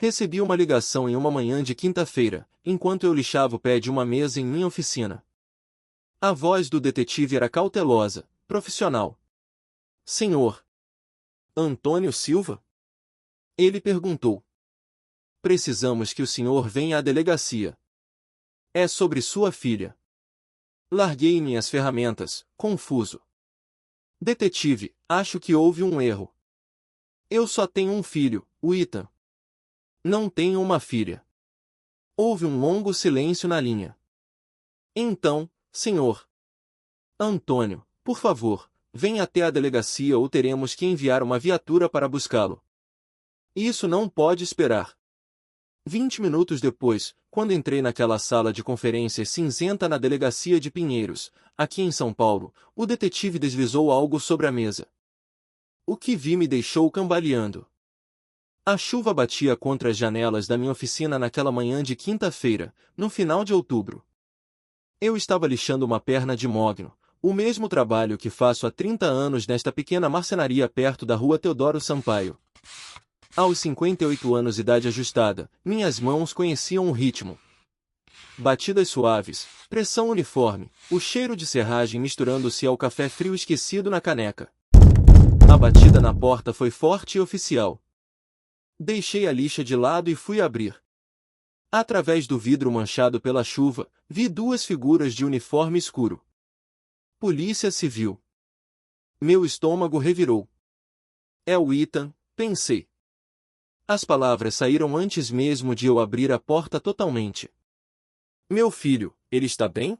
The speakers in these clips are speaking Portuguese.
Recebi uma ligação em uma manhã de quinta-feira, enquanto eu lixava o pé de uma mesa em minha oficina. A voz do detetive era cautelosa, profissional. Senhor Antônio Silva? Ele perguntou. Precisamos que o senhor venha à delegacia. É sobre sua filha. Larguei minhas ferramentas, confuso. Detetive, acho que houve um erro. Eu só tenho um filho, o Ethan. Não tenho uma filha. Houve um longo silêncio na linha. Então, senhor Antônio, por favor, venha até a delegacia ou teremos que enviar uma viatura para buscá-lo. Isso não pode esperar. 20 minutos depois, quando entrei naquela sala de conferências cinzenta na delegacia de Pinheiros, aqui em São Paulo, o detetive deslizou algo sobre a mesa. O que vi me deixou cambaleando. A chuva batia contra as janelas da minha oficina naquela manhã de quinta-feira, no final de outubro. Eu estava lixando uma perna de mogno, o mesmo trabalho que faço há 30 anos nesta pequena marcenaria perto da rua Teodoro Sampaio. Aos 58 anos de idade ajustada, minhas mãos conheciam o ritmo. Batidas suaves, pressão uniforme, o cheiro de serragem misturando-se ao café frio esquecido na caneca. A batida na porta foi forte e oficial. Deixei a lixa de lado e fui abrir. Através do vidro manchado pela chuva, vi duas figuras de uniforme escuro. Polícia Civil. Meu estômago revirou. É o Ethan, pensei. As palavras saíram antes mesmo de eu abrir a porta totalmente. Meu filho, ele está bem?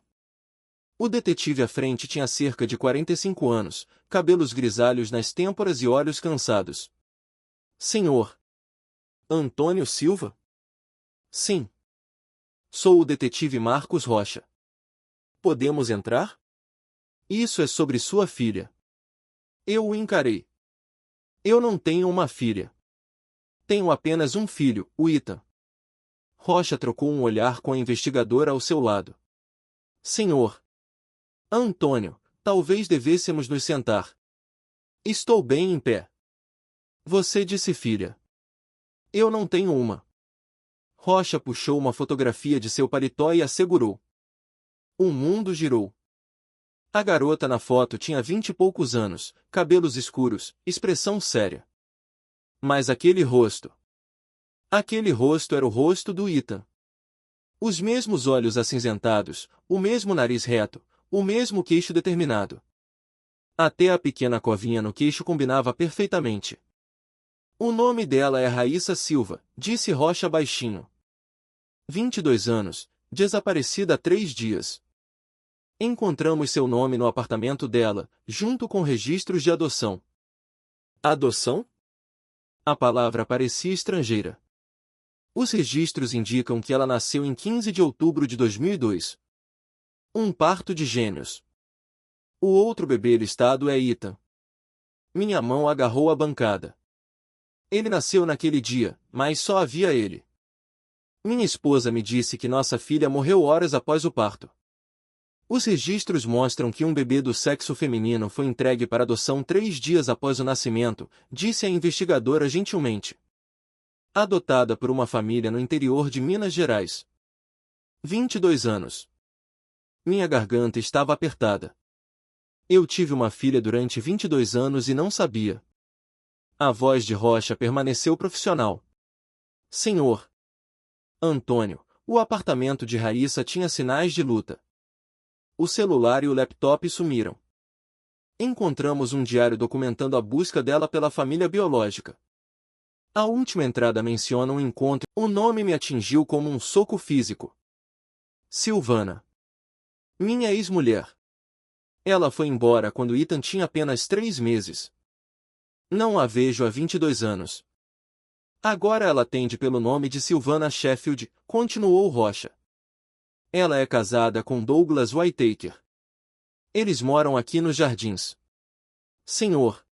O detetive à frente tinha cerca de 45 anos, cabelos grisalhos nas têmporas e olhos cansados. Senhor Antônio Silva? Sim. Sou o detetive Marcos Rocha. Podemos entrar? Isso é sobre sua filha. Eu o encarei. Eu não tenho uma filha. Tenho apenas um filho, o Ethan. Rocha trocou um olhar com a investigadora ao seu lado. Senhor Antônio, talvez devêssemos nos sentar. Estou bem em pé. Você disse filha. Eu não tenho uma. Rocha puxou uma fotografia de seu paletó e assegurou. O mundo girou. A garota na foto tinha 20 e poucos anos, cabelos escuros, expressão séria. Mas aquele rosto era o rosto do Ethan. Os mesmos olhos acinzentados, o mesmo nariz reto, o mesmo queixo determinado. Até a pequena covinha no queixo combinava perfeitamente. O nome dela é Raíssa Silva, disse Rocha baixinho. 22 anos, desaparecida há 3 dias. Encontramos seu nome no apartamento dela, junto com registros de adoção. Adoção? A palavra parecia estrangeira. Os registros indicam que ela nasceu em 15 de outubro de 2002. Um parto de gêmeos. O outro bebê listado é Ethan. Minha mão agarrou a bancada. Ele nasceu naquele dia, mas só havia ele. Minha esposa me disse que nossa filha morreu horas após o parto. Os registros mostram que um bebê do sexo feminino foi entregue para adoção 3 dias após o nascimento, disse a investigadora gentilmente. Adotada por uma família no interior de Minas Gerais. 22 anos. Minha garganta estava apertada. Eu tive uma filha durante 22 anos e não sabia. A voz de Rocha permaneceu profissional. Senhor Antônio, o apartamento de Raíssa tinha sinais de luta. O celular e o laptop sumiram. Encontramos um diário documentando a busca dela pela família biológica. A última entrada menciona um encontro. O nome me atingiu como um soco físico. Silvana. Minha ex-mulher. Ela foi embora quando Ethan tinha apenas 3 meses. Não a vejo há 22 anos. Agora ela atende pelo nome de Silvana Sheffield, continuou Rocha. Ela é casada com Douglas Whittaker. Eles moram aqui nos Jardins. Senhor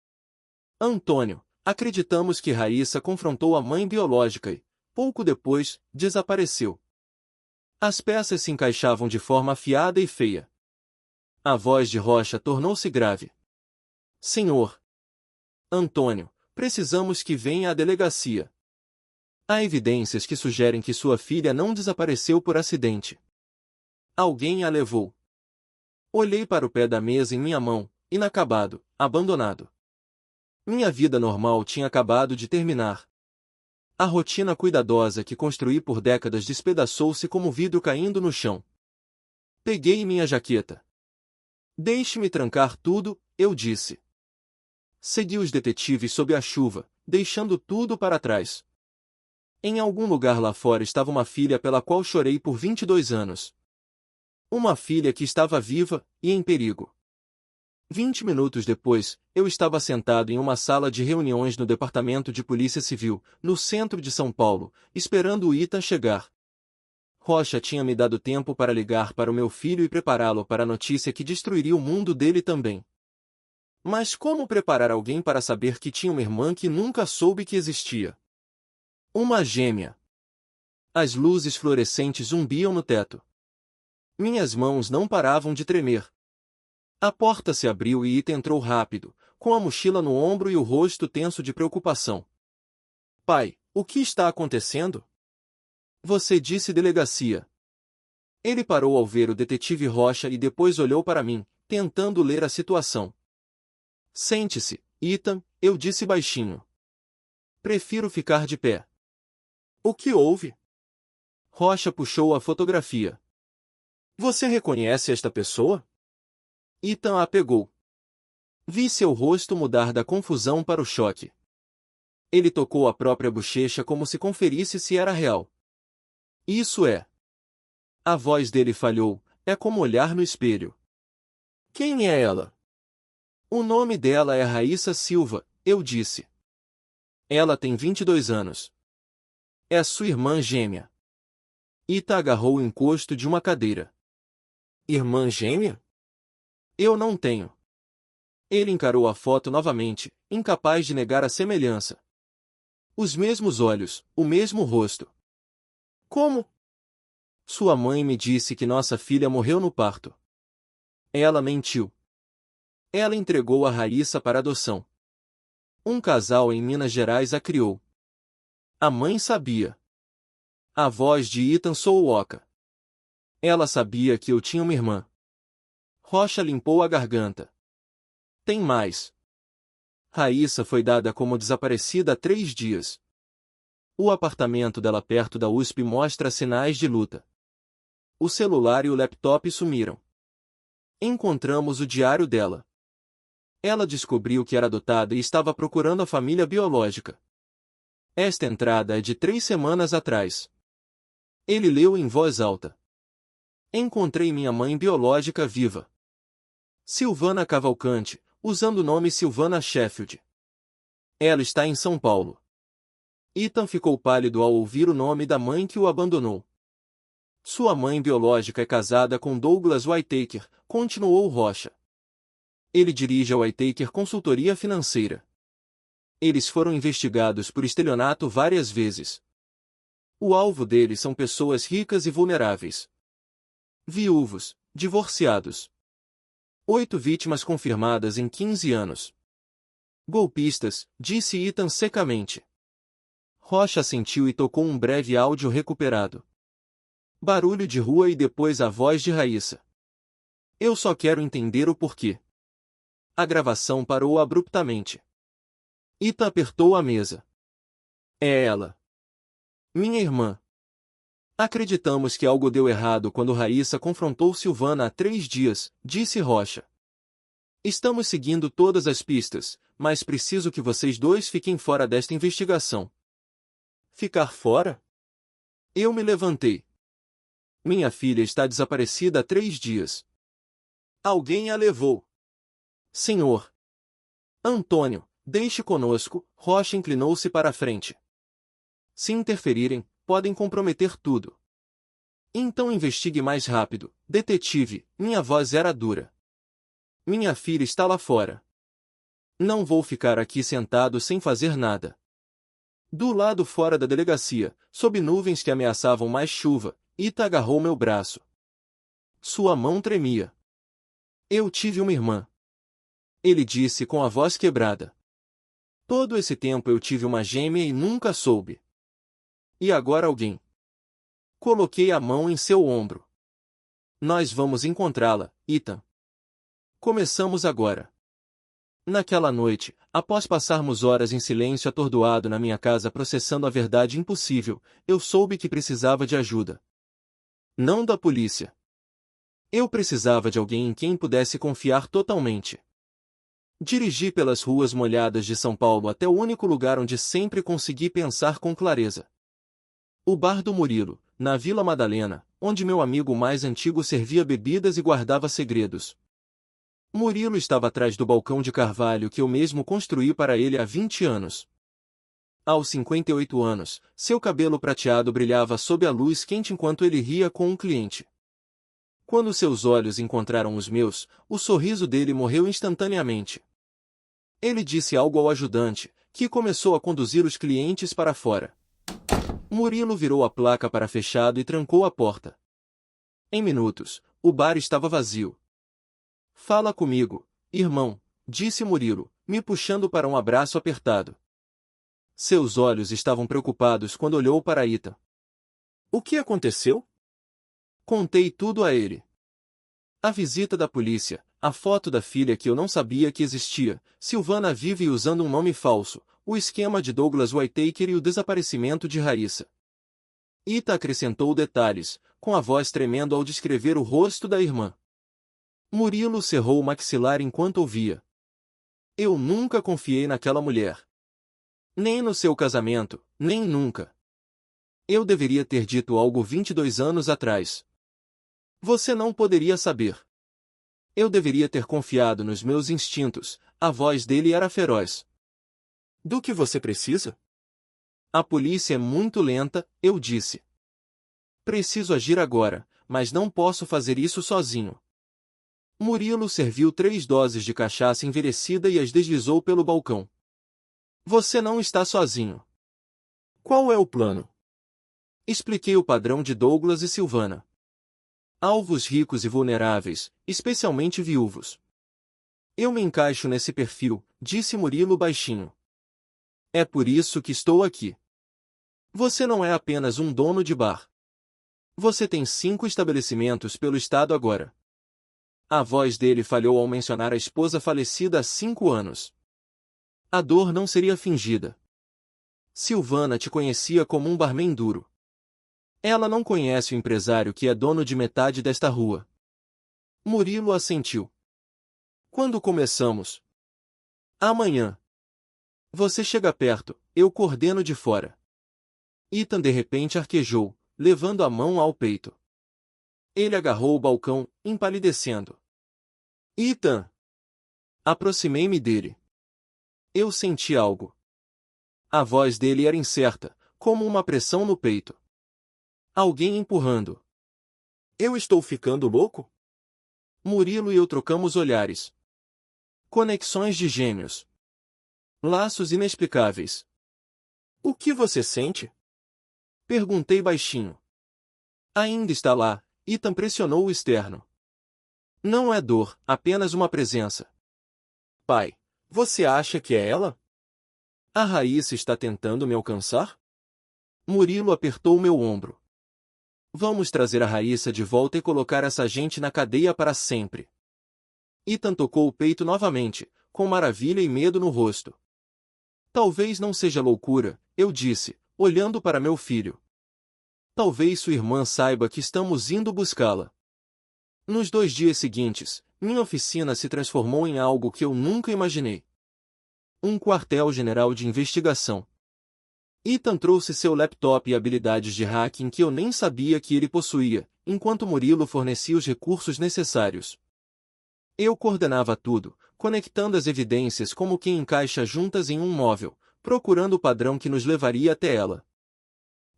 Antônio, acreditamos que Raíssa confrontou a mãe biológica e, pouco depois, desapareceu. As peças se encaixavam de forma afiada e feia. A voz de Rocha tornou-se grave. Senhor Antônio, precisamos que venha à delegacia. Há evidências que sugerem que sua filha não desapareceu por acidente. Alguém a levou. Olhei para o pé da mesa em minha mão, inacabado, abandonado. Minha vida normal tinha acabado de terminar. A rotina cuidadosa que construí por décadas despedaçou-se como vidro caindo no chão. Peguei minha jaqueta. Deixe-me trancar tudo, eu disse. Segui os detetives sob a chuva, deixando tudo para trás. Em algum lugar lá fora estava uma filha pela qual chorei por 22 anos. Uma filha que estava viva e em perigo. 20 minutos depois, eu estava sentado em uma sala de reuniões no Departamento de Polícia Civil, no centro de São Paulo, esperando o Ethan chegar. Rocha tinha me dado tempo para ligar para o meu filho e prepará-lo para a notícia que destruiria o mundo dele também. Mas como preparar alguém para saber que tinha uma irmã que nunca soube que existia? Uma gêmea. As luzes fluorescentes zumbiam no teto. Minhas mãos não paravam de tremer. A porta se abriu e Ethan entrou rápido, com a mochila no ombro e o rosto tenso de preocupação. Pai, o que está acontecendo? Você disse delegacia. Ele parou ao ver o detetive Rocha e depois olhou para mim, tentando ler a situação. Sente-se, Ethan, eu disse baixinho. Prefiro ficar de pé. O que houve? Rocha puxou a fotografia. Você reconhece esta pessoa? Ethan a pegou. Vi seu rosto mudar da confusão para o choque. Ele tocou a própria bochecha como se conferisse se era real. Isso é. A voz dele falhou, é como olhar no espelho. Quem é ela? O nome dela é Raíssa Silva, eu disse. Ela tem 22 anos. É sua irmã gêmea. Ita agarrou o encosto de uma cadeira. Irmã gêmea? Eu não tenho. Ele encarou a foto novamente, incapaz de negar a semelhança. Os mesmos olhos, o mesmo rosto. Como? Sua mãe me disse que nossa filha morreu no parto. Ela mentiu. Ela entregou a Raíssa para adoção. Um casal em Minas Gerais a criou. A mãe sabia. A voz de Ethan soou oca. Ela sabia que eu tinha uma irmã. Rocha limpou a garganta. Tem mais. Raíssa foi dada como desaparecida há 3 dias. O apartamento dela perto da USP mostra sinais de luta. O celular e o laptop sumiram. Encontramos o diário dela. Ela descobriu que era adotada e estava procurando a família biológica. Esta entrada é de 3 semanas atrás. Ele leu em voz alta. Encontrei minha mãe biológica viva. Silvana Cavalcante, usando o nome Silvana Sheffield. Ela está em São Paulo. Ethan ficou pálido ao ouvir o nome da mãe que o abandonou. Sua mãe biológica é casada com Douglas Whittaker, continuou Rocha. Ele dirige a Whittaker Consultoria Financeira. Eles foram investigados por estelionato várias vezes. O alvo deles são pessoas ricas e vulneráveis. Viúvos, divorciados. 8 vítimas confirmadas em 15 anos. Golpistas, disse Ethan secamente. Rocha assentiu e tocou um breve áudio recuperado. Barulho de rua e depois a voz de Raíssa. Eu só quero entender o porquê. A gravação parou abruptamente. Ethan apertou a mesa. É ela. Minha irmã. Acreditamos que algo deu errado quando Raíssa confrontou Silvana há 3 dias, disse Rocha. Estamos seguindo todas as pistas, mas preciso que vocês dois fiquem fora desta investigação. Ficar fora? Eu me levantei. Minha filha está desaparecida há 3 dias. Alguém a levou. Senhor. Antônio, deixe conosco, Rocha inclinou-se para a frente. Se interferirem, podem comprometer tudo. Então investigue mais rápido, detetive, minha voz era dura. Minha filha está lá fora. Não vou ficar aqui sentado sem fazer nada. Do lado fora da delegacia, sob nuvens que ameaçavam mais chuva, Ita agarrou meu braço. Sua mão tremia. Eu tive uma irmã. Ele disse com a voz quebrada. Todo esse tempo eu tive uma gêmea e nunca soube. E agora alguém. Coloquei a mão em seu ombro. Nós vamos encontrá-la, Ethan. Começamos agora. Naquela noite, após passarmos horas em silêncio atordoado na minha casa processando a verdade impossível, eu soube que precisava de ajuda. Não da polícia. Eu precisava de alguém em quem pudesse confiar totalmente. Dirigi pelas ruas molhadas de São Paulo até o único lugar onde sempre consegui pensar com clareza. O bar do Murilo, na Vila Madalena, onde meu amigo mais antigo servia bebidas e guardava segredos. Murilo estava atrás do balcão de carvalho que eu mesmo construí para ele há 20 anos. Aos 58 anos, seu cabelo prateado brilhava sob a luz quente enquanto ele ria com um cliente. Quando seus olhos encontraram os meus, o sorriso dele morreu instantaneamente. Ele disse algo ao ajudante, que começou a conduzir os clientes para fora. Murilo virou a placa para fechado e trancou a porta. Em minutos, o bar estava vazio. Fala comigo, irmão, disse Murilo, me puxando para um abraço apertado. Seus olhos estavam preocupados quando olhou para Ethan. O que aconteceu? Contei tudo a ele. A visita da polícia, a foto da filha que eu não sabia que existia, Silvana vive usando um nome falso, o esquema de Douglas Whittaker e o desaparecimento de Raíssa. Ethan acrescentou detalhes, com a voz tremendo ao descrever o rosto da irmã. Murilo cerrou o maxilar enquanto ouvia. Eu nunca confiei naquela mulher. Nem no seu casamento, nem nunca. Eu deveria ter dito algo 22 anos atrás. Você não poderia saber. Eu deveria ter confiado nos meus instintos, a voz dele era feroz. Do que você precisa? A polícia é muito lenta, eu disse. Preciso agir agora, mas não posso fazer isso sozinho. Murilo serviu 3 doses de cachaça envelhecida e as deslizou pelo balcão. Você não está sozinho. Qual é o plano? Expliquei o padrão de Douglas e Silvana. Alvos ricos e vulneráveis, especialmente viúvos. Eu me encaixo nesse perfil, disse Murilo baixinho. É por isso que estou aqui. Você não é apenas um dono de bar. Você tem 5 estabelecimentos pelo estado agora. A voz dele falhou ao mencionar a esposa falecida há 5 anos. A dor não seria fingida. Silvana te conhecia como um barman duro. Ela não conhece o empresário que é dono de metade desta rua. Murilo assentiu. Quando começamos? Amanhã. Você chega perto, eu coordeno de fora. Ethan de repente arquejou, levando a mão ao peito. Ele agarrou o balcão, empalidecendo. Ethan! Aproximei-me dele. Eu senti algo. A voz dele era incerta, como uma pressão no peito. Alguém empurrando. Eu estou ficando louco? Murilo e eu trocamos olhares. Conexões de gêmeos. Laços inexplicáveis. O que você sente? Perguntei baixinho. Ainda está lá, Ethan pressionou o externo. Não é dor, apenas uma presença. Pai, você acha que é ela? A Raíssa está tentando me alcançar? Murilo apertou meu ombro. Vamos trazer a Raíssa de volta e colocar essa gente na cadeia para sempre. Ethan tocou o peito novamente, com maravilha e medo no rosto. Talvez não seja loucura, eu disse, olhando para meu filho. Talvez sua irmã saiba que estamos indo buscá-la. Nos 2 dias seguintes, minha oficina se transformou em algo que eu nunca imaginei. Um quartel-general de investigação. Ethan trouxe seu laptop e habilidades de hacking que eu nem sabia que ele possuía, enquanto Murilo fornecia os recursos necessários. Eu coordenava tudo, conectando as evidências como quem encaixa juntas em um móvel, procurando o padrão que nos levaria até ela.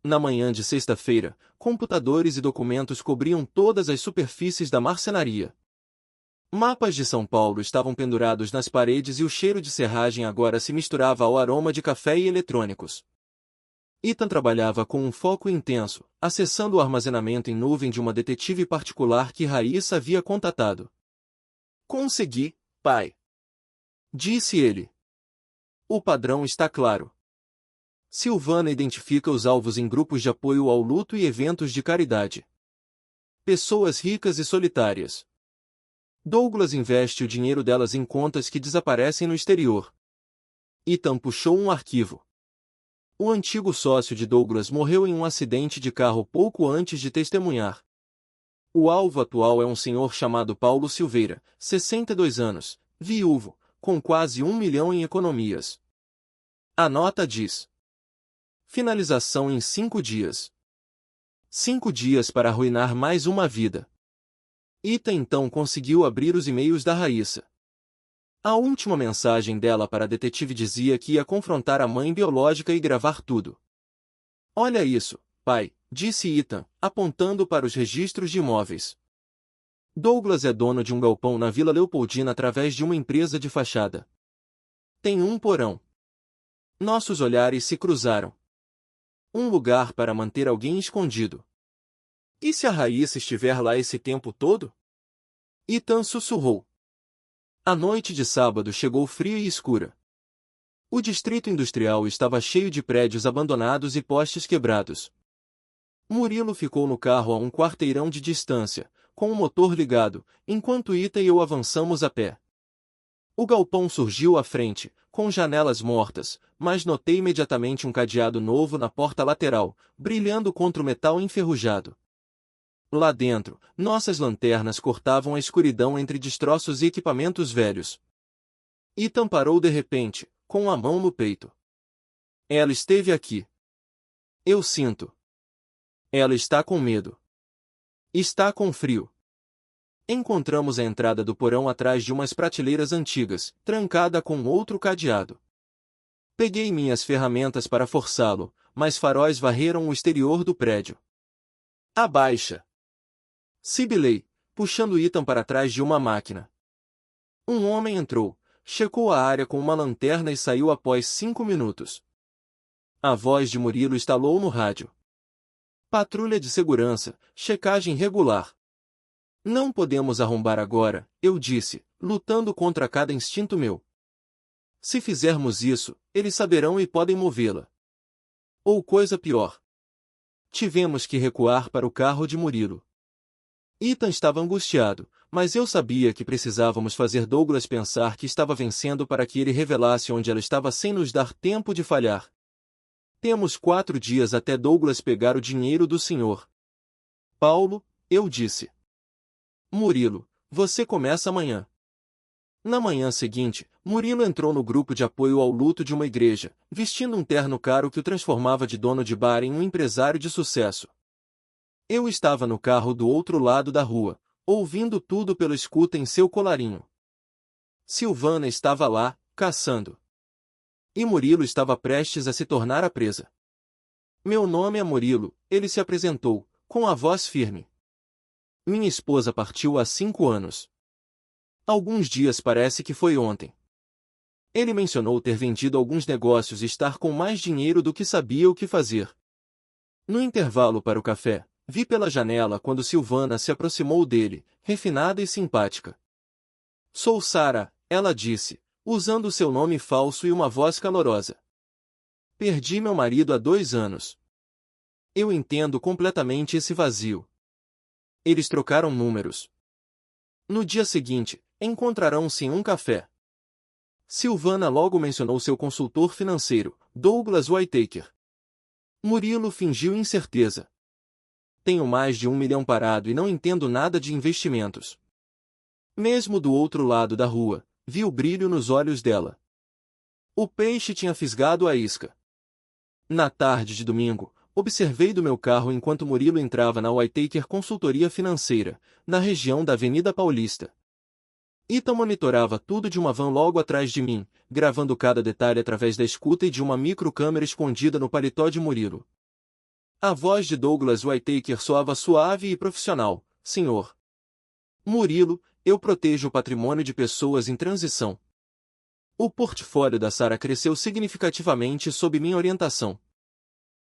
Na manhã de sexta-feira, computadores e documentos cobriam todas as superfícies da marcenaria. Mapas de São Paulo estavam pendurados nas paredes e o cheiro de serragem agora se misturava ao aroma de café e eletrônicos. Ethan trabalhava com um foco intenso, acessando o armazenamento em nuvem de uma detetive particular que Raíssa havia contatado. Consegui, pai. Disse ele. O padrão está claro. Silvana identifica os alvos em grupos de apoio ao luto e eventos de caridade. Pessoas ricas e solitárias. Douglas investe o dinheiro delas em contas que desaparecem no exterior. Ethan puxou um arquivo. O antigo sócio de Douglas morreu em um acidente de carro pouco antes de testemunhar. O alvo atual é um senhor chamado Paulo Silveira, 62 anos, viúvo, com quase 1 milhão em economias. A nota diz: finalização em 5 dias. 5 dias para arruinar mais uma vida. Ethan então conseguiu abrir os e-mails da Raíssa. A última mensagem dela para a detetive dizia que ia confrontar a mãe biológica e gravar tudo. Olha isso, pai, disse Ethan, apontando para os registros de imóveis. Douglas é dono de um galpão na Vila Leopoldina através de uma empresa de fachada. Tem um porão. Nossos olhares se cruzaram. Um lugar para manter alguém escondido. E se a Raíssa estiver lá esse tempo todo? Ethan sussurrou. A noite de sábado chegou fria e escura. O distrito industrial estava cheio de prédios abandonados e postes quebrados. Murilo ficou no carro a um quarteirão de distância, com o motor ligado, enquanto Ethan e eu avançamos a pé. O galpão surgiu à frente, com janelas mortas, mas notei imediatamente um cadeado novo na porta lateral, brilhando contra o metal enferrujado. Lá dentro, nossas lanternas cortavam a escuridão entre destroços e equipamentos velhos. Ethan parou de repente, com a mão no peito. Ela esteve aqui. Eu sinto. Ela está com medo. Está com frio. Encontramos a entrada do porão atrás de umas prateleiras antigas, trancada com outro cadeado. Peguei minhas ferramentas para forçá-lo, mas faróis varreram o exterior do prédio. Abaixa! Sibilei, puxando Ethan para trás de uma máquina. Um homem entrou, checou a área com uma lanterna e saiu após 5 minutos. A voz de Murilo estalou no rádio. Patrulha de segurança, checagem regular. Não podemos arrombar agora, eu disse, lutando contra cada instinto meu. Se fizermos isso, eles saberão e podem movê-la. Ou coisa pior. Tivemos que recuar para o carro de Murilo. Ethan estava angustiado, mas eu sabia que precisávamos fazer Douglas pensar que estava vencendo para que ele revelasse onde ela estava sem nos dar tempo de falhar. Temos 4 dias até Douglas pegar o dinheiro do senhor. Paulo, eu disse. Murilo, você começa amanhã. Na manhã seguinte, Murilo entrou no grupo de apoio ao luto de uma igreja, vestindo um terno caro que o transformava de dono de bar em um empresário de sucesso. Eu estava no carro do outro lado da rua, ouvindo tudo pelo escuta em seu colarinho. Silvana estava lá, caçando. E Murilo estava prestes a se tornar a presa. Meu nome é Murilo, ele se apresentou, com a voz firme. Minha esposa partiu há 5 anos. Alguns dias parece que foi ontem. Ele mencionou ter vendido alguns negócios e estar com mais dinheiro do que sabia o que fazer. No intervalo para o café, vi pela janela quando Silvana se aproximou dele, refinada e simpática. Sou Sara, ela disse, usando seu nome falso e uma voz calorosa. Perdi meu marido há 2 anos. Eu entendo completamente esse vazio. Eles trocaram números. No dia seguinte, encontrarão-se em um café. Silvana logo mencionou seu consultor financeiro, Douglas Whittaker. Murilo fingiu incerteza. Tenho mais de 1 milhão parado e não entendo nada de investimentos. Mesmo do outro lado da rua, vi o brilho nos olhos dela. O peixe tinha fisgado a isca. Na tarde de domingo, observei do meu carro enquanto Murilo entrava na Whittaker Consultoria Financeira, na região da Avenida Paulista. Ethan monitorava tudo de uma van logo atrás de mim, gravando cada detalhe através da escuta e de uma microcâmera escondida no paletó de Murilo. A voz de Douglas Whittaker soava suave e profissional. Senhor Murilo, eu protejo o patrimônio de pessoas em transição. O portfólio da Sara cresceu significativamente sob minha orientação.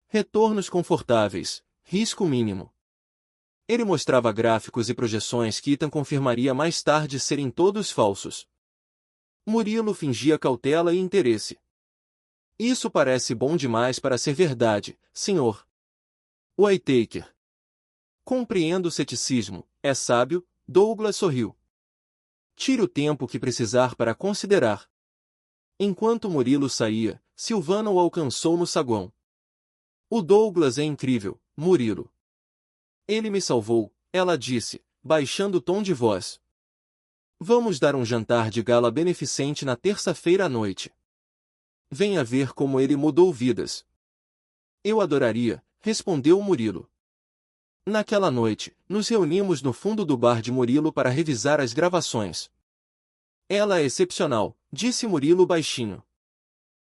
Retornos confortáveis, risco mínimo. Ele mostrava gráficos e projeções que Ethan confirmaria mais tarde serem todos falsos. Murilo fingia cautela e interesse. Isso parece bom demais para ser verdade, Sr. Whittaker. Compreendo o ceticismo, é sábio, Douglas sorriu. Tire o tempo que precisar para considerar. Enquanto Murilo saía, Silvana o alcançou no saguão. O Douglas é incrível, Murilo. Ele me salvou, ela disse, baixando o tom de voz. Vamos dar um jantar de gala beneficente na terça-feira à noite. Venha ver como ele mudou vidas. Eu adoraria, respondeu Murilo. Naquela noite, nos reunimos no fundo do bar de Murilo para revisar as gravações. Ela é excepcional, disse Murilo baixinho.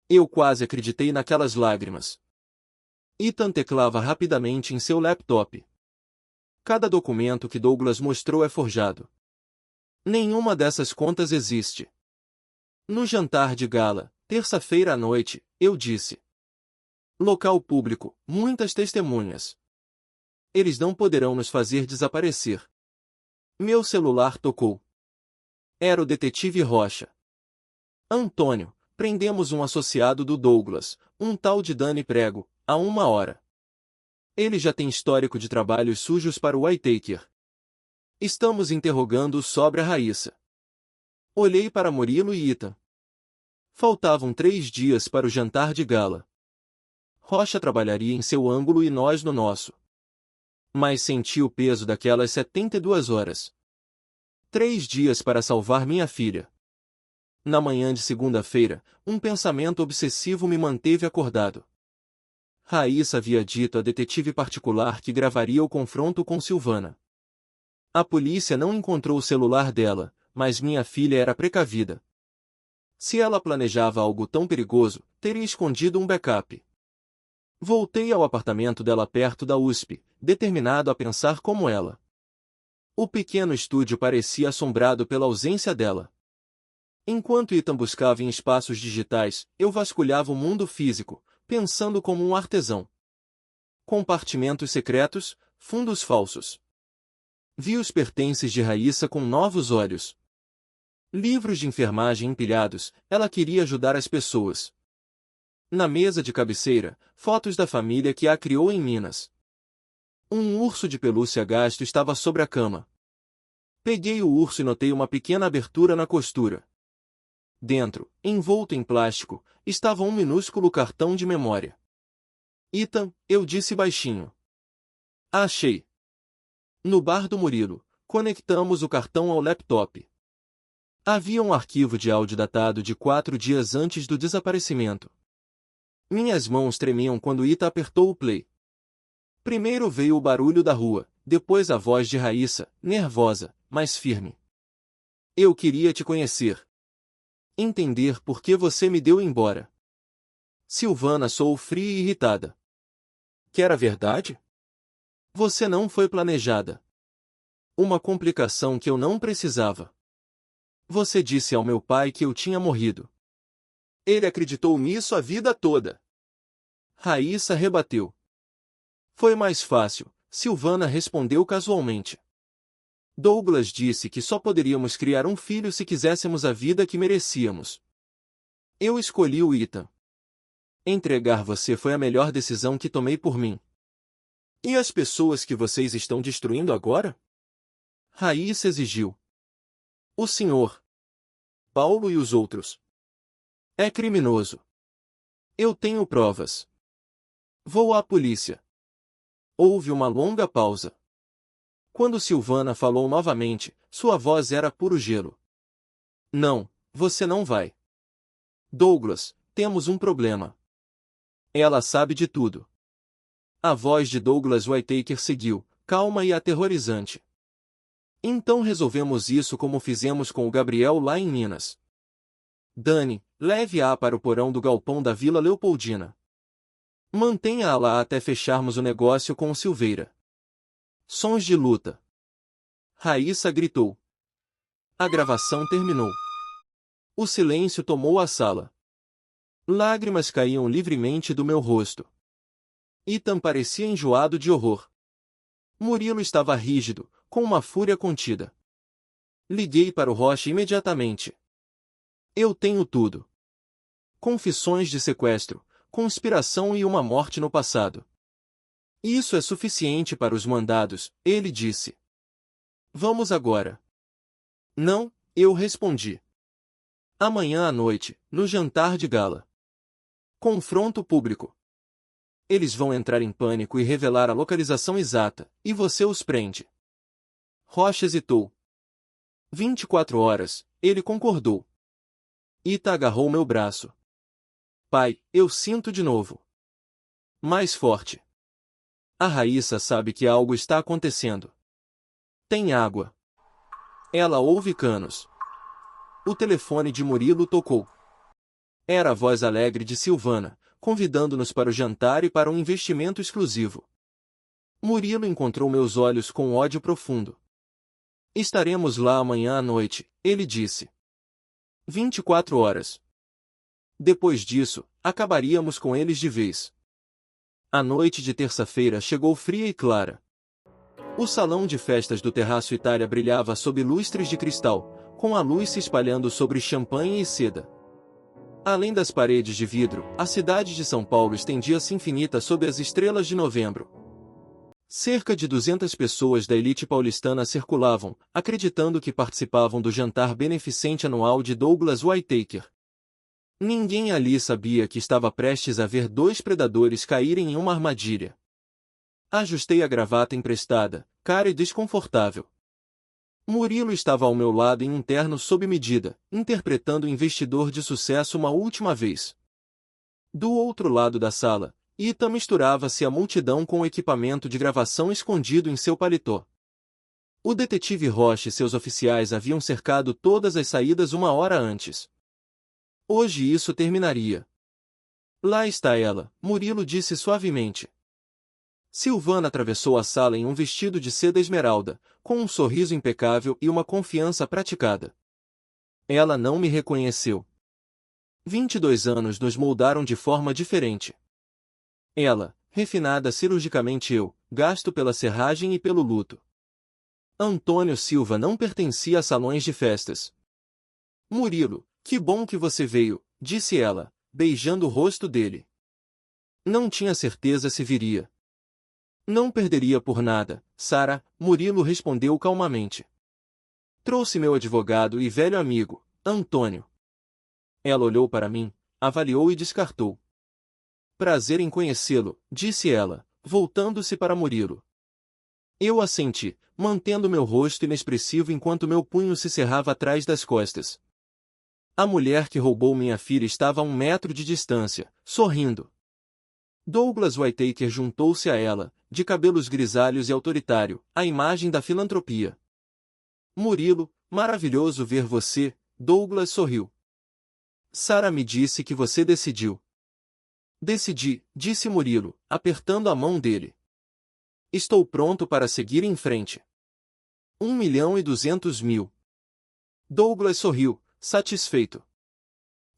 Eu quase acreditei naquelas lágrimas. Ethan teclava rapidamente em seu laptop. Cada documento que Douglas mostrou é forjado. Nenhuma dessas contas existe. No jantar de gala, terça-feira à noite, eu disse. Local público, muitas testemunhas. Eles não poderão nos fazer desaparecer. Meu celular tocou. Era o detetive Rocha. Antônio, prendemos um associado do Douglas, um tal de Dani Prego, há 1 hora. Ele já tem histórico de trabalhos sujos para o Whittaker. Estamos interrogando-o sobre a Raíssa. Olhei para Murilo e Ethan. Faltavam 3 dias para o jantar de gala. Rocha trabalharia em seu ângulo e nós no nosso. Mas senti o peso daquelas 72 horas. 3 dias para salvar minha filha. Na manhã de segunda-feira, um pensamento obsessivo me manteve acordado. Raíssa havia dito à detetive particular que gravaria o confronto com Silvana. A polícia não encontrou o celular dela, mas minha filha era precavida. Se ela planejava algo tão perigoso, teria escondido um backup. Voltei ao apartamento dela perto da USP, determinado a pensar como ela. O pequeno estúdio parecia assombrado pela ausência dela. Enquanto Ethan buscava em espaços digitais, eu vasculhava o mundo físico, pensando como um artesão. Compartimentos secretos, fundos falsos. Vi os pertences de Raíssa com novos olhos. Livros de enfermagem empilhados, ela queria ajudar as pessoas. Na mesa de cabeceira, fotos da família que a criou em Minas. Um urso de pelúcia gasto estava sobre a cama. Peguei o urso e notei uma pequena abertura na costura. Dentro, envolto em plástico, estava um minúsculo cartão de memória. Ethan, eu disse baixinho. Achei. No bar do Murilo, conectamos o cartão ao laptop. Havia um arquivo de áudio datado de 4 dias antes do desaparecimento. Minhas mãos tremiam quando Ethan apertou o play. Primeiro veio o barulho da rua, depois a voz de Raíssa, nervosa, mas firme. Eu queria te conhecer. Entender por que você me deu embora. Silvana soou fria e irritada. Quer a verdade? Você não foi planejada. Uma complicação que eu não precisava. Você disse ao meu pai que eu tinha morrido. Ele acreditou nisso a vida toda. Raíssa rebateu. Foi mais fácil, Silvana respondeu casualmente. Douglas disse que só poderíamos criar um filho se quiséssemos a vida que merecíamos. Eu escolhi o Ethan. Entregar você foi a melhor decisão que tomei por mim. E as pessoas que vocês estão destruindo agora? Raíssa exigiu. O senhor. Paulo e os outros. É criminoso. Eu tenho provas. Vou à polícia. Houve uma longa pausa. Quando Silvana falou novamente, sua voz era puro gelo. Não, você não vai. Douglas, temos um problema. Ela sabe de tudo. A voz de Douglas Whittaker seguiu, calma e aterrorizante. Então resolvemos isso como fizemos com o Gabriel lá em Minas. Dani, leve-a para o porão do galpão da Vila Leopoldina. Mantenha-a lá até fecharmos o negócio com o Silveira. Sons de luta. Raíssa gritou. A gravação terminou. O silêncio tomou a sala. Lágrimas caíam livremente do meu rosto. Ethan parecia enjoado de horror. Murilo estava rígido, com uma fúria contida. Liguei para o Rocha imediatamente. Eu tenho tudo. confissões de sequestro, conspiração e uma morte no passado. Isso é suficiente para os mandados, ele disse. Vamos agora. Não, eu respondi. Amanhã à noite, no jantar de gala. Confronto público. Eles vão entrar em pânico e revelar a localização exata, e você os prende. Rocha hesitou. 24 horas, ele concordou. Ita agarrou meu braço. Pai, eu sinto de novo. Mais forte. A Raíssa sabe que algo está acontecendo. Tem água. Ela ouve canos. O telefone de Murilo tocou. Era a voz alegre de Silvana, convidando-nos para o jantar e para um investimento exclusivo. Murilo encontrou meus olhos com ódio profundo. Estaremos lá amanhã à noite, ele disse. 24 horas. Depois disso, acabaríamos com eles de vez. A noite de terça-feira chegou fria e clara. O salão de festas do Terraço Itália brilhava sob lustres de cristal, com a luz se espalhando sobre champanhe e seda. Além das paredes de vidro, a cidade de São Paulo estendia-se infinita sob as estrelas de novembro. Cerca de 200 pessoas da elite paulistana circulavam, acreditando que participavam do jantar beneficente anual de Douglas Whittaker. Ninguém ali sabia que estava prestes a ver dois predadores caírem em uma armadilha. Ajustei a gravata emprestada, cara e desconfortável. Murilo estava ao meu lado em um terno sob medida, interpretando o investidor de sucesso uma última vez. Do outro lado da sala, Ita misturava-se à multidão com o equipamento de gravação escondido em seu paletó. O detetive Rocha e seus oficiais haviam cercado todas as saídas uma hora antes. Hoje isso terminaria. Lá está ela, Murilo disse suavemente. Silvana atravessou a sala em um vestido de seda esmeralda, com um sorriso impecável e uma confiança praticada. Ela não me reconheceu. 22 anos nos moldaram de forma diferente. Ela, refinada cirurgicamente, eu, gasto pela serragem e pelo luto. Antônio Silva não pertencia a salões de festas. Murilo, que bom que você veio, disse ela, beijando o rosto dele. Não tinha certeza se viria. Não perderia por nada, Sara, Murilo respondeu calmamente. Trouxe meu advogado e velho amigo, Antônio. Ela olhou para mim, avaliou e descartou. Prazer em conhecê-lo, disse ela, voltando-se para Murilo. Eu assenti, mantendo meu rosto inexpressivo enquanto meu punho se cerrava atrás das costas. A mulher que roubou minha filha estava a 1 metro de distância, sorrindo. Douglas Whittaker juntou-se a ela, de cabelos grisalhos e autoritário, a imagem da filantropia. Murilo, maravilhoso ver você, Douglas sorriu. Sara me disse que você decidiu. Decidi, disse Murilo, apertando a mão dele. Estou pronto para seguir em frente. 1.200.000. Douglas sorriu, satisfeito.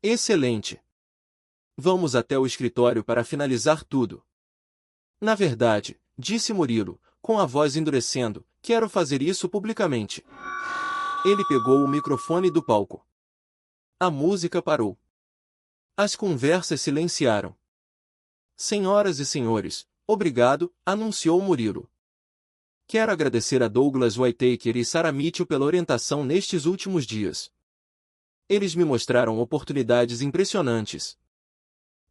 Excelente. Vamos até o escritório para finalizar tudo. Na verdade, disse Murilo, com a voz endurecendo, quero fazer isso publicamente. Ele pegou o microfone do palco. A música parou. As conversas silenciaram. Senhoras e senhores, obrigado, anunciou Murilo. Quero agradecer a Douglas Whittaker e Sara Mitchell pela orientação nestes últimos dias. Eles me mostraram oportunidades impressionantes.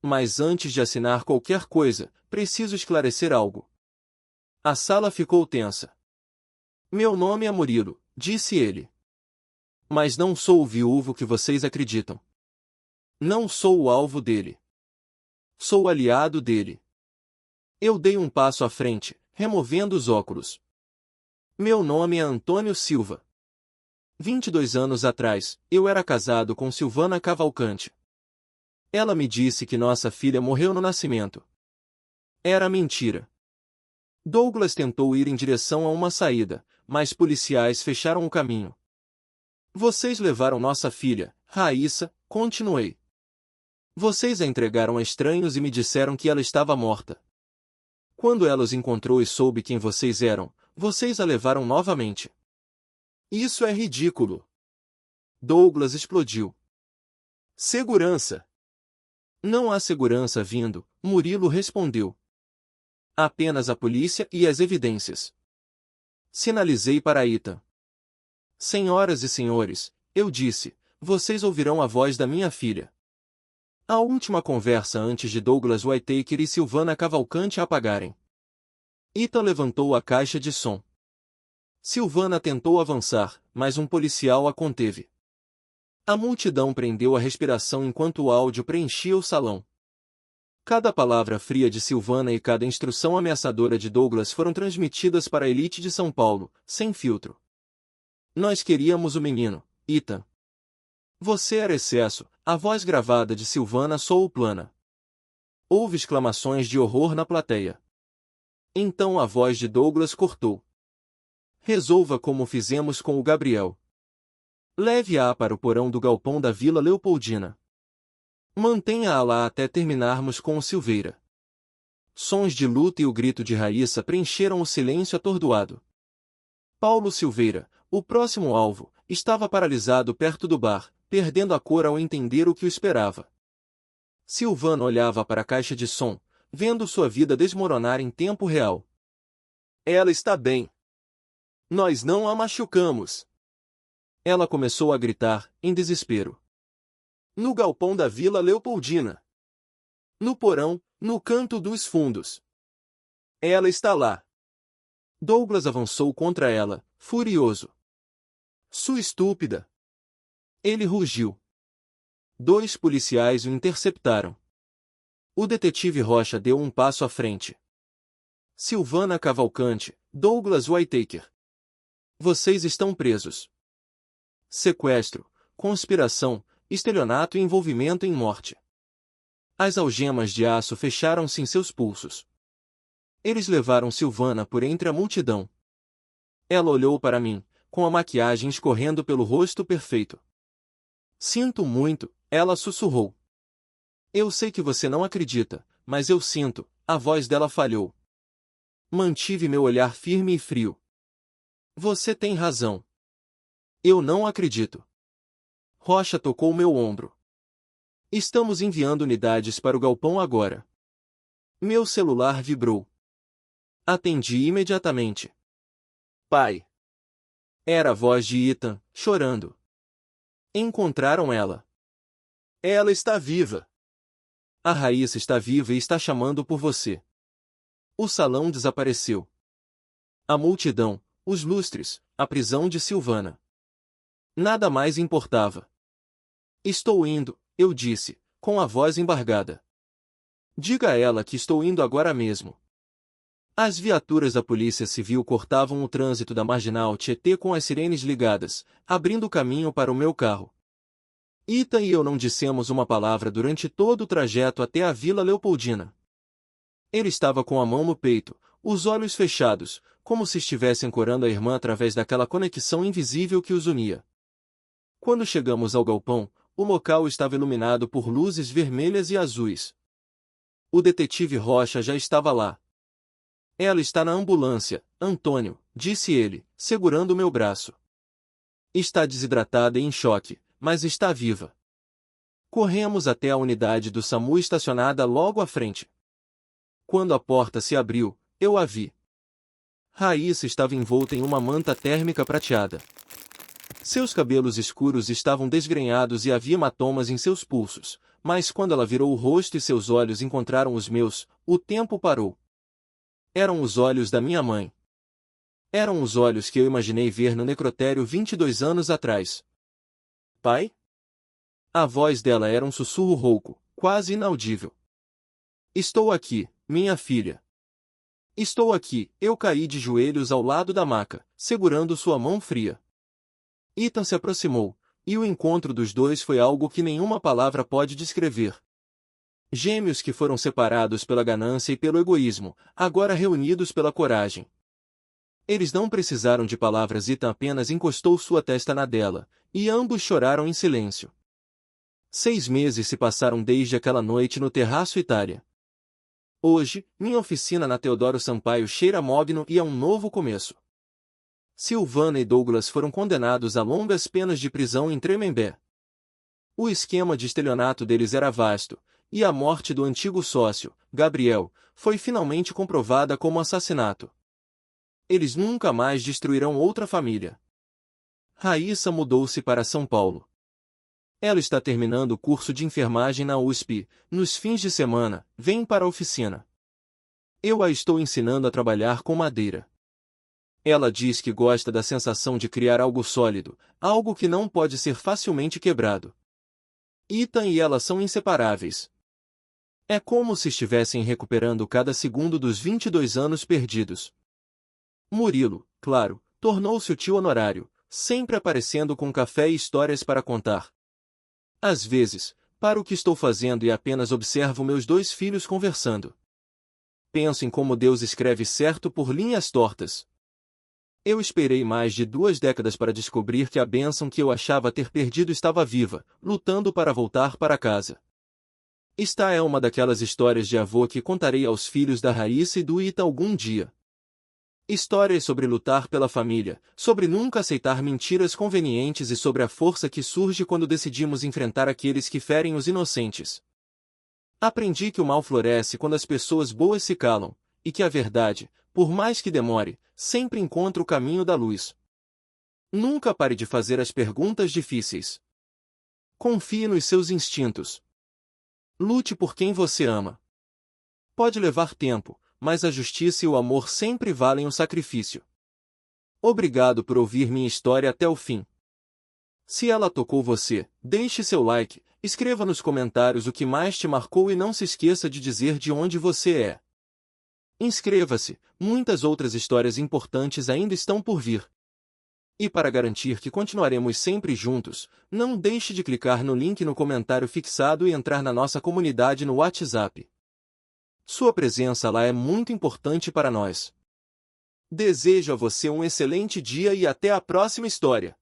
Mas antes de assinar qualquer coisa, preciso esclarecer algo. A sala ficou tensa. Meu nome é Murilo, disse ele. Mas não sou o viúvo que vocês acreditam. Não sou o alvo dele. Sou o aliado dele. Eu dei um passo à frente, removendo os óculos. Meu nome é Antônio Silva. 22 anos atrás, eu era casado com Silvana Cavalcante. Ela me disse que nossa filha morreu no nascimento. Era mentira. Douglas tentou ir em direção a uma saída, mas policiais fecharam o caminho. Vocês levaram nossa filha, Raíssa, continuei. Vocês a entregaram a estranhos e me disseram que ela estava morta. Quando ela os encontrou e soube quem vocês eram, vocês a levaram novamente. Isso é ridículo. Douglas explodiu. Segurança! Não há segurança vindo, Murilo respondeu. Apenas a polícia e as evidências. Sinalizei para Ethan. Senhoras e senhores, eu disse, vocês ouvirão a voz da minha filha. A última conversa antes de Douglas Whittaker e Silvana Cavalcante apagarem. Ethan levantou a caixa de som. Silvana tentou avançar, mas um policial a conteve. A multidão prendeu a respiração enquanto o áudio preenchia o salão. Cada palavra fria de Silvana e cada instrução ameaçadora de Douglas foram transmitidas para a elite de São Paulo, sem filtro. Nós queríamos o menino, Ethan. Você era excesso, a voz gravada de Silvana soou plana. Houve exclamações de horror na plateia. Então a voz de Douglas cortou. Resolva como fizemos com o Gabriel. Leve-a para o porão do galpão da Vila Leopoldina. Mantenha-a lá até terminarmos com o Silveira. Sons de luta e o grito de Raíssa preencheram o silêncio atordoado. Paulo Silveira, o próximo alvo, estava paralisado perto do bar, perdendo a cor ao entender o que o esperava. Silvana olhava para a caixa de som, vendo sua vida desmoronar em tempo real. Ela está bem. Nós não a machucamos. Ela começou a gritar, em desespero. No galpão da Vila Leopoldina. No porão, no canto dos fundos. Ela está lá. Douglas avançou contra ela, furioso. Sua estúpida. Ele rugiu. 2 policiais o interceptaram. O detetive Rocha deu um passo à frente. Silvana Cavalcante, Douglas Whittaker. Vocês estão presos. Sequestro, conspiração, estelionato e envolvimento em morte. As algemas de aço fecharam-se em seus pulsos. Eles levaram Silvana por entre a multidão. Ela olhou para mim, com a maquiagem escorrendo pelo rosto perfeito. Sinto muito, ela sussurrou. Eu sei que você não acredita, mas eu sinto, a voz dela falhou. Mantive meu olhar firme e frio. Você tem razão. Eu não acredito. Rocha tocou meu ombro. Estamos enviando unidades para o galpão agora. Meu celular vibrou. Atendi imediatamente. Pai. Era a voz de Ethan, chorando. Encontraram ela. Ela está viva. A Raíssa está viva e está chamando por você. O salão desapareceu. A multidão, os lustres, a prisão de Silvana. Nada mais importava. Estou indo, eu disse, com a voz embargada. Diga a ela que estou indo agora mesmo. As viaturas da Polícia Civil cortavam o trânsito da Marginal Tietê com as sirenes ligadas, abrindo caminho para o meu carro. Ethan e eu não dissemos uma palavra durante todo o trajeto até a Vila Leopoldina. Ele estava com a mão no peito, os olhos fechados, como se estivesse ancorando a irmã através daquela conexão invisível que os unia. Quando chegamos ao galpão, o local estava iluminado por luzes vermelhas e azuis. O detetive Rocha já estava lá. Ela está na ambulância, Antônio, disse ele, segurando meu braço. Está desidratada e em choque, mas está viva. Corremos até a unidade do SAMU estacionada logo à frente. Quando a porta se abriu, eu a vi. Raíssa estava envolta em uma manta térmica prateada. Seus cabelos escuros estavam desgrenhados e havia hematomas em seus pulsos, mas quando ela virou o rosto e seus olhos encontraram os meus, o tempo parou. Eram os olhos da minha mãe. Eram os olhos que eu imaginei ver no necrotério 22 anos atrás. Pai? A voz dela era um sussurro rouco, quase inaudível. Estou aqui, minha filha. Estou aqui, eu caí de joelhos ao lado da maca, segurando sua mão fria. Ethan se aproximou, e o encontro dos dois foi algo que nenhuma palavra pode descrever. Gêmeos que foram separados pela ganância e pelo egoísmo, agora reunidos pela coragem. Eles não precisaram de palavras. Ethan apenas encostou sua testa na dela, e ambos choraram em silêncio. 6 meses se passaram desde aquela noite no Terraço Itália. Hoje, minha oficina na Teodoro Sampaio cheira a mogno e a um novo começo. Silvana e Douglas foram condenados a longas penas de prisão em Tremembé. O esquema de estelionato deles era vasto, e a morte do antigo sócio, Gabriel, foi finalmente comprovada como assassinato. Eles nunca mais destruirão outra família. Raíssa mudou-se para São Paulo. Ela está terminando o curso de enfermagem na USP, nos fins de semana, vem para a oficina. Eu a estou ensinando a trabalhar com madeira. Ela diz que gosta da sensação de criar algo sólido, algo que não pode ser facilmente quebrado. Ethan e ela são inseparáveis. É como se estivessem recuperando cada segundo dos 22 anos perdidos. Murilo, claro, tornou-se o tio honorário, sempre aparecendo com café e histórias para contar. Às vezes, paro o que estou fazendo e apenas observo meus 2 filhos conversando. Penso em como Deus escreve certo por linhas tortas. Eu esperei mais de 2 décadas para descobrir que a bênção que eu achava ter perdido estava viva, lutando para voltar para casa. Esta é uma daquelas histórias de avô que contarei aos filhos da Raíssa e do Ita algum dia. Histórias sobre lutar pela família, sobre nunca aceitar mentiras convenientes e sobre a força que surge quando decidimos enfrentar aqueles que ferem os inocentes. Aprendi que o mal floresce quando as pessoas boas se calam, e que a verdade, por mais que demore, sempre encontra o caminho da luz. Nunca pare de fazer as perguntas difíceis. Confie nos seus instintos. Lute por quem você ama. Pode levar tempo, mas a justiça e o amor sempre valem o sacrifício. Obrigado por ouvir minha história até o fim. Se ela tocou você, deixe seu like, escreva nos comentários o que mais te marcou e não se esqueça de dizer de onde você é. Inscreva-se, muitas outras histórias importantes ainda estão por vir. E para garantir que continuaremos sempre juntos, não deixe de clicar no link no comentário fixado e entrar na nossa comunidade no WhatsApp. Sua presença lá é muito importante para nós. Desejo a você um excelente dia e até a próxima história.